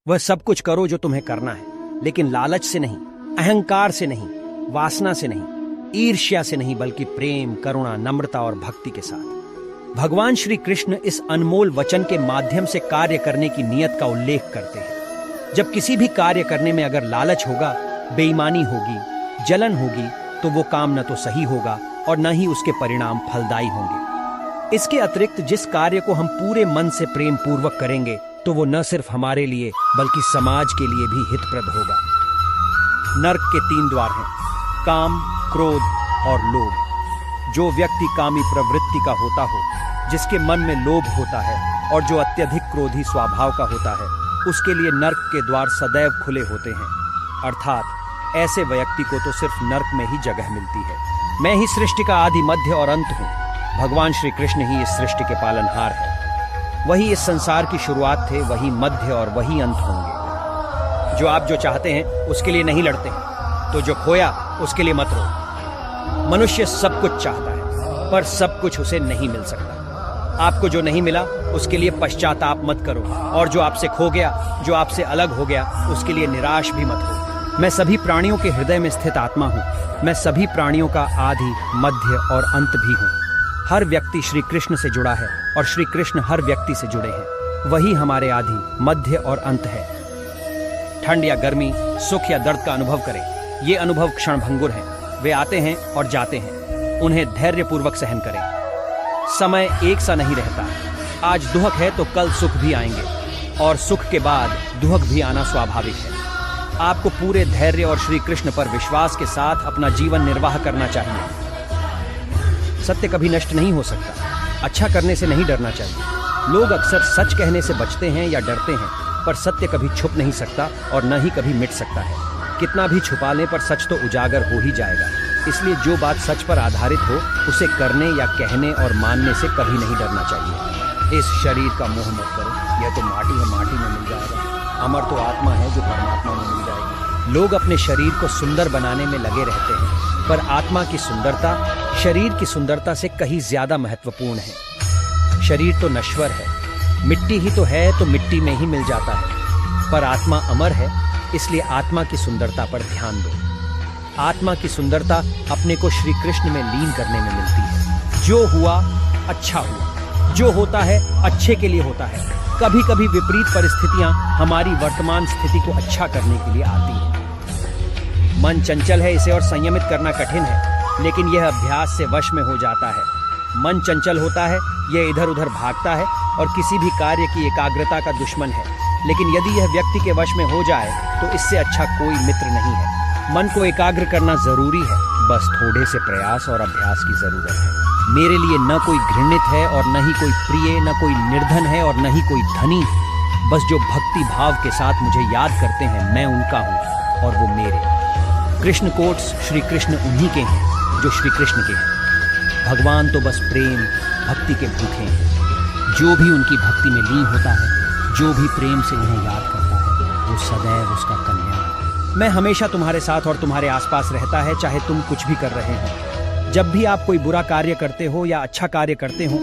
वह सब कुछ करो जो तुम्हें करना है, लेकिन लालच से नहीं, अहंकार से नहीं, वासना से नहीं, ईर्ष्या से नहीं, बल्कि प्रेम, करुणा, नम्रता और भक्ति के साथ। भगवान श्री कृष्ण इस अनमोल वचन के माध्यम से कार्य करने की नीयत का उल्लेख करते हैं। जब किसी भी कार्य करने में अगर लालच होगा, बेईमानी होगी, जलन होगी, तो वो काम न तो सही होगा और न ही उसके परिणाम फलदायी होंगे। इसके अतिरिक्त जिस कार्य को हम पूरे मन से प्रेम पूर्वक करेंगे, तो वो न सिर्फ हमारे लिए बल्कि समाज के लिए भी हितप्रद होगा। नर्क के 3 द्वार हैं, काम, क्रोध और लोभ। जो व्यक्ति कामी प्रवृत्ति का होता हो, जिसके मन में लोभ होता है और जो अत्यधिक क्रोधी स्वभाव का होता है, उसके लिए नर्क के द्वार सदैव खुले होते हैं। अर्थात ऐसे व्यक्ति को तो सिर्फ नर्क में ही जगह मिलती है। मैं ही सृष्टि का आदि, मध्य और अंत हूँ। भगवान श्री कृष्ण ही इस सृष्टि के पालनहार है। वही इस संसार की शुरुआत थे, वही मध्य और वही अंत होंगे। जो आप जो चाहते हैं उसके लिए नहीं लड़ते हैं, तो जो खोया उसके लिए मत रो। मनुष्य सब कुछ चाहता है, पर सब कुछ उसे नहीं मिल सकता। आपको जो नहीं मिला उसके लिए पश्चाताप मत करो, और जो आपसे खो गया, जो आपसे अलग हो गया, उसके लिए निराश भी मत हो। मैं सभी प्राणियों के हृदय में स्थित आत्मा हूँ। मैं सभी प्राणियों का आदि, मध्य और अंत भी हूँ। हर व्यक्ति श्री कृष्ण से जुड़ा है और श्री कृष्ण हर व्यक्ति से जुड़े हैं। वही हमारे आदि, मध्य और अंत है। ठंड या गर्मी, सुख या दर्द का अनुभव करें। ये अनुभव क्षणभंगुर हैं। वे आते हैं और जाते हैं। उन्हें धैर्यपूर्वक सहन करें। समय एक सा नहीं रहता। आज दुख है तो कल सुख भी आएंगे, और सुख के बाद दुख भी आना स्वाभाविक है। आपको पूरे धैर्य और श्री कृष्ण पर विश्वास के साथ अपना जीवन निर्वाह करना चाहिए। सत्य कभी नष्ट नहीं हो सकता। अच्छा करने से नहीं डरना चाहिए। लोग अक्सर सच कहने से बचते हैं या डरते हैं, पर सत्य कभी छुप नहीं सकता और न ही कभी मिट सकता है। कितना भी छुपा लें, पर सच तो उजागर हो ही जाएगा। इसलिए जो बात सच पर आधारित हो, उसे करने या कहने और मानने से कभी नहीं डरना चाहिए। इस शरीर का मोह मत करो। यह तो माटी है, माटी में मिल जाएगा। अमर तो आत्मा है जो परमात्मा में मिल जाएगी। लोग अपने शरीर को सुंदर बनाने में लगे रहते हैं, पर आत्मा की सुंदरता शरीर की सुंदरता से कहीं ज्यादा महत्वपूर्ण है। शरीर तो नश्वर है, मिट्टी ही तो है, तो मिट्टी में ही मिल जाता है। पर आत्मा अमर है, इसलिए आत्मा की सुंदरता पर ध्यान दो। आत्मा की सुंदरता अपने को श्री कृष्ण में लीन करने में मिलती है। जो हुआ अच्छा हुआ, जो होता है अच्छे के लिए होता है। कभी कभी विपरीत परिस्थितियां हमारी वर्तमान स्थिति को अच्छा करने के लिए आती हैं। मन चंचल है, इसे और संयमित करना कठिन है, लेकिन यह अभ्यास से वश में हो जाता है। मन चंचल होता है, यह इधर उधर भागता है और किसी भी कार्य की एकाग्रता का दुश्मन है। लेकिन यदि यह व्यक्ति के वश में हो जाए, तो इससे अच्छा कोई मित्र नहीं है। मन को एकाग्र करना जरूरी है, बस थोड़े से प्रयास और अभ्यास की जरूरत है। मेरे लिए न कोई घृणित है और न ही कोई प्रिय, न कोई निर्धन है और न ही कोई धनी। बस जो भक्ति भाव के साथ मुझे याद करते हैं, मैं उनका हूँ और वो मेरे। कृष्ण कोट्स श्री कृष्ण उन्हीं के हैं जो श्री कृष्ण के हैं। भगवान तो बस प्रेम, भक्ति के भूखे हैं। जो भी उनकी भक्ति में लीन होता है, जो भी प्रेम से उन्हें याद करता है, वो सदैव उसका कल्याण। मैं हमेशा तुम्हारे साथ और तुम्हारे आसपास रहता है, चाहे तुम कुछ भी कर रहे हो। जब भी आप कोई बुरा कार्य करते हो या अच्छा कार्य करते हो,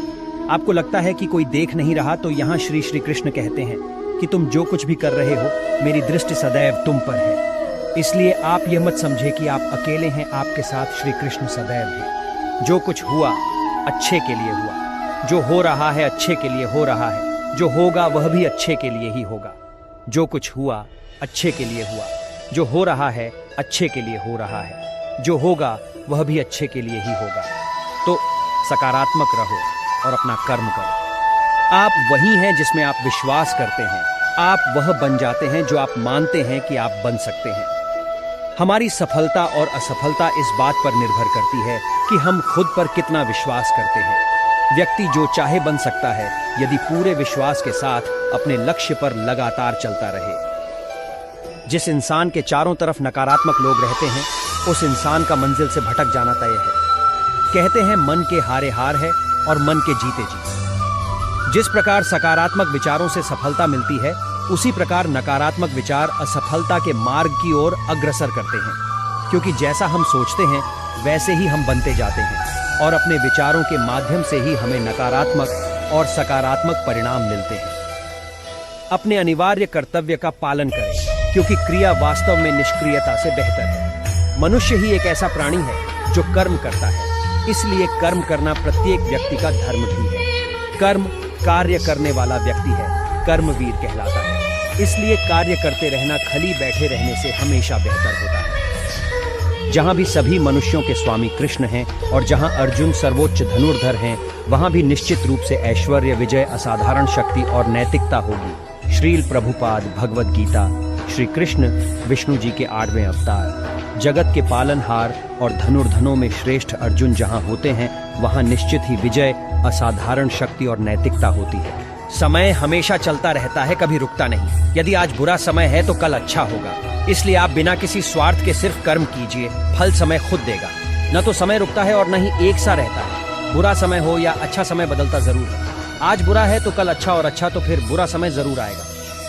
आपको लगता है कि कोई देख नहीं रहा, तो यहाँ श्री श्री कृष्ण कहते हैं कि तुम जो कुछ भी कर रहे हो, मेरी दृष्टि सदैव तुम पर है। इसलिए आप यह मत समझे कि आप अकेले हैं, आपके साथ श्री कृष्ण सदैव है। जो कुछ हुआ अच्छे के लिए हुआ। जो हो रहा है अच्छे के लिए हो रहा है। जो होगा वह भी अच्छे के लिए ही होगा। जो कुछ हुआ अच्छे के लिए हुआ। जो हो रहा है अच्छे के लिए हो रहा है। जो होगा वह भी अच्छे के लिए ही होगा। तो सकारात्मक रहो और अपना कर्म करो। आप वही हैं जिसमें आप विश्वास करते हैं। आप वह बन जाते हैं जो आप मानते हैं कि आप बन सकते हैं। हमारी सफलता और असफलता इस बात पर निर्भर करती है कि हम खुद पर कितना विश्वास करते हैं। व्यक्ति जो चाहे बन सकता है, यदि पूरे विश्वास के साथ अपने लक्ष्य पर लगातार चलता रहे। जिस इंसान के चारों तरफ नकारात्मक लोग रहते हैं, उस इंसान का मंजिल से भटक जाना तय है। कहते हैं मन के हारे हार है और मन के जीते जीत। जिस प्रकार सकारात्मक विचारों से सफलता मिलती है, उसी प्रकार नकारात्मक विचार असफलता के मार्ग की ओर अग्रसर करते हैं। क्योंकि जैसा हम सोचते हैं, वैसे ही हम बनते जाते हैं, और अपने विचारों के माध्यम से ही हमें नकारात्मक और सकारात्मक परिणाम मिलते हैं। अपने अनिवार्य कर्तव्य का पालन करें, क्योंकि क्रिया वास्तव में निष्क्रियता से बेहतर है। मनुष्य ही एक ऐसा प्राणी है जो कर्म करता है, इसलिए कर्म करना प्रत्येक व्यक्ति का धर्म भी है। कर्म कार्य करने वाला व्यक्ति है, कर्मवीर कहलाता है। इसलिए कार्य करते रहना खाली बैठे रहने से हमेशा बेहतर होता है। जहां भी सभी मनुष्यों के स्वामी कृष्ण हैं और जहां अर्जुन सर्वोच्च धनुर्धर हैं, वहां भी निश्चित रूप से ऐश्वर्य, विजय, असाधारण शक्ति और नैतिकता होगी। श्रील प्रभुपाद भगवद गीता। श्री कृष्ण विष्णु जी के 8वें अवतार। जगत के पालनहार और धनुर्धनों में श्रेष्ठ अर्जुन जहां होते हैं, वहां निश्चित ही विजय, असाधारण शक्ति और नैतिकता होती है। समय हमेशा चलता रहता है, कभी रुकता नहीं। यदि आज बुरा समय है तो कल अच्छा होगा। इसलिए आप बिना किसी स्वार्थ के सिर्फ कर्म कीजिए, फल समय खुद देगा। न तो समय रुकता है और न ही एक सा रहता है। बुरा समय हो या अच्छा समय बदलता जरूर है। आज बुरा है तो कल अच्छा, और अच्छा तो फिर बुरा समय जरूर आएगा।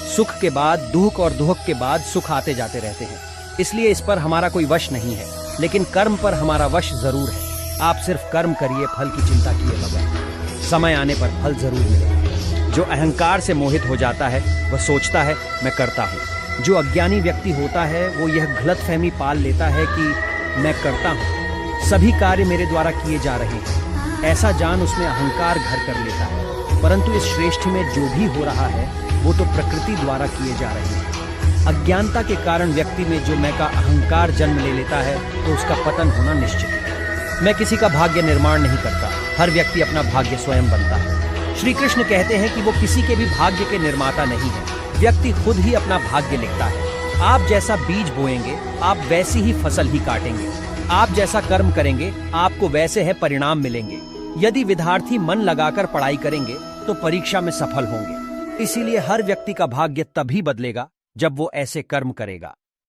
सुख के बाद दुख और दुख के बाद सुख आते जाते रहते हैं। इसलिए इस पर हमारा कोई वश नहीं है, लेकिन कर्म पर हमारा वश जरूर है। आप सिर्फ कर्म करिए, फल की चिंता किए बगैर। समय आने पर फल जरूर मिलेगा। जो अहंकार से मोहित हो जाता है वह सोचता है मैं करता हूँ। जो अज्ञानी व्यक्ति होता है वो यह गलतफहमी पाल लेता है कि मैं करता हूँ, सभी कार्य मेरे द्वारा किए जा रहे हैं। ऐसा जान उसमें अहंकार घर कर लेता है। परंतु इस श्रेष्ठ में जो भी हो रहा है वो तो प्रकृति द्वारा किए जा रहे हैं। अज्ञानता के कारण व्यक्ति में जो मैं का अहंकार जन्म ले लेता है तो उसका पतन होना निश्चित है। मैं किसी का भाग्य निर्माण नहीं करता, हर व्यक्ति अपना भाग्य स्वयं बनता है। श्री कृष्ण कहते हैं कि वो किसी के भी भाग्य के निर्माता नहीं है, व्यक्ति खुद ही अपना भाग्य लिखता है। आप जैसा बीज बोएंगे आप वैसी ही फसल ही काटेंगे। आप जैसा कर्म करेंगे आपको वैसे है परिणाम मिलेंगे। यदि विद्यार्थी मन लगाकर पढ़ाई करेंगे तो परीक्षा में सफल होंगे। इसीलिए हर व्यक्ति का भाग्य तभी बदलेगा जब वो ऐसे कर्म करेगा।